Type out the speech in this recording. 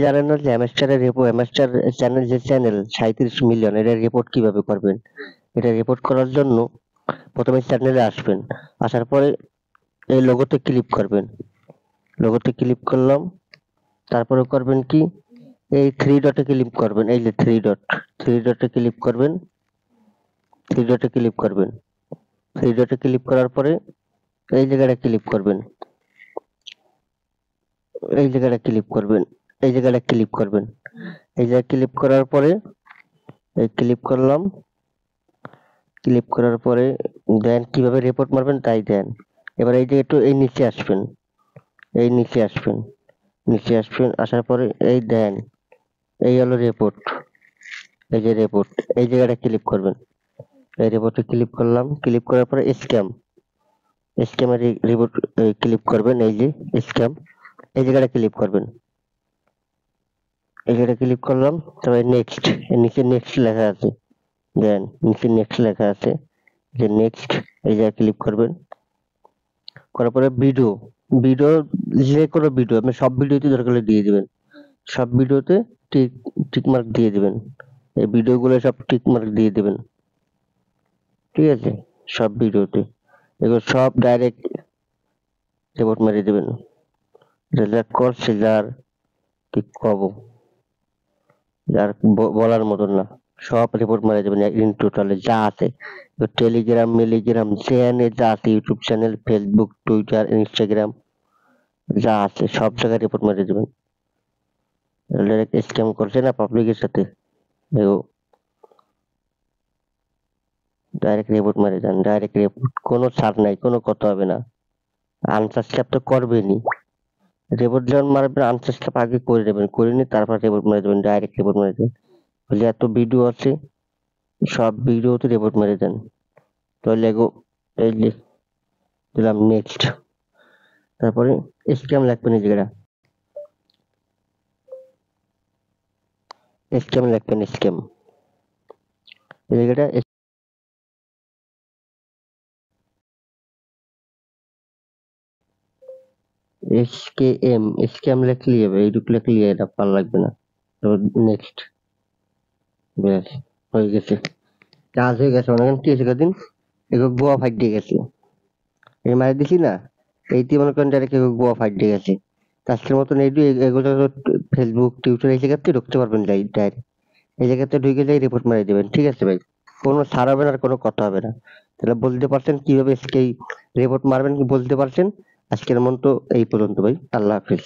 জানেন না যে হ্যামস্টার চ্যানেল, যে চ্যানেল 37 মিলিয়ন, এটা রিপোর্ট কিভাবে করবেন? এটা রিপোর্ট করার জন্য প্রথমে চ্যানেলে আসবেন, আসার পরে এই লোগোতে ক্লিক করবেন। লোগোতে ক্লিক করলাম, তারপরে করবেন কি, এই থ্রি ডটে ক্লিক করবেন, এই যে থ্রি ডটে ক্লিক করবেন, থ্রি ডটে ক্লিক করবেন, থ্রি ডটে ক্লিক করার পরে এই জায়গাটা ক্লিক করবেন, এই জায়গাটা ক্লিক করবেন, এই জায়গাটা ক্লিক করবেন। এই জায়গায় ক্লিক করার পরে এই ক্লিক করলাম, ক্লিক করার পরে দেন কিভাবে রিপোর্ট মারবেন তাই দেন। এবার এই যে একটু এই নিচে আসবেন, এই নিচে আসবেন, নিচে আসবেন, আসার পরে এই দেন, এই হলো রিপোর্ট, এই যে রিপোর্ট, এই জায়গাটা ক্লিক করবেন। এই রিপোর্টে ক্লিক করলাম, ক্লিক করার পরে স্ক্যামের রিপোর্ট ক্লিক করবেন, এই যে স্ক্যাম, এই জায়গাটা ক্লিক করবেন, এই জায়গাটা ক্লিক করলাম, তারপরে নেক্সট, এর নিচে নেক্সট লেখা আছে, দেন নিচে নেক্সট লেখা আছে, যে নেক্সট, এই জায়গায় ক্লিক করবেন। করার পরে ভিডিও, ভিডিও যে কোনো ভিডিও, আপনি সব ভিডিওতে দরকার হলে দিয়ে দিবেন, সব ভিডিওতে টিক মার্ক দিয়ে দিবেন, এই ভিডিওগুলো সব টিক মার্ক দিয়ে দিবেন, ঠিক আছে? সব ভিডিওতে এগুলো সব ডাইরেক্ট রিপোর্ট মেরে দিবেন। যা করছে, যার কি কব, যার বলার মতন না, সব রিপোর্ট মেরে দেবেন ইন টোটালে যা আছে। টেলিগ্রাম, মিলিগ্রাম, যেখানে যা আছে, YouTube channel, Facebook, Twitter, Instagram যা আছে সব জায়গায় রিপোর্ট মেরে দেবেন। ডাইরেক্ট স্ক্যাম করছে না পাবলিকের সাথে, ডাইরেক্ট রিপোর্ট মেরে যান, ডাইরেক্ট রিপোর্ট, কোনো ছাড় নাই, কোনো কথা হবে না। আনসাবস্ক্রাইব তো করবেনই, রিপোর্ট যখন মারবেন আনসাবস্ক্রাইব আগে করে দেবেন, করে নিয়ে তারপর রিপোর্ট মেরে দেবেন, ডাইরেক্ট রিপোর্ট মেরে দেবেন। বলে এত ভিডিও আছে, সব ভিডিওতে রিপোর্ট মেরে দেন। তাহলে এই যে দিলাম নেক্সট, তারপরে স্ক্যাম লাগবে না, জায়গাটা স্ক্যাম লাগবেন, স্ক্যাম এই জায়গাটা SKM, স্ক্যাম লিখলেই হবে, এইটুকু লিখলেই এটা ভালো লাগবে না। তারপর নেক্সট, ব্যাস হয়ে গেছে, কাজ হয়ে গেছে। অনেক কি হয়েছে কদিন এগুলো গোয়া ফাইট দিয়ে গেছে, এই মারি দিছি না, এইটি মনে করেন ডাইরেক্ট গোয়া ফাইট দিয়ে গেছে। আজকের মতন এগুলো ফেসবুক, টুইটার এই জায়গাতে ঢুকতে পারবেন, ডাইরেক্ট এই জায়গাতে ঢুকে যাই রিপোর্ট মারি দেবেন, ঠিক আছে ভাই? কোনো ছাড় হবে না, আর কোনো কথা হবে না। তাহলে বলতে পারছেন কিভাবে রিপোর্ট মারবেন, কি বলতে পারছেন? আজকের মতো এই পর্যন্ত ভাই, আল্লাহ হাফিজ।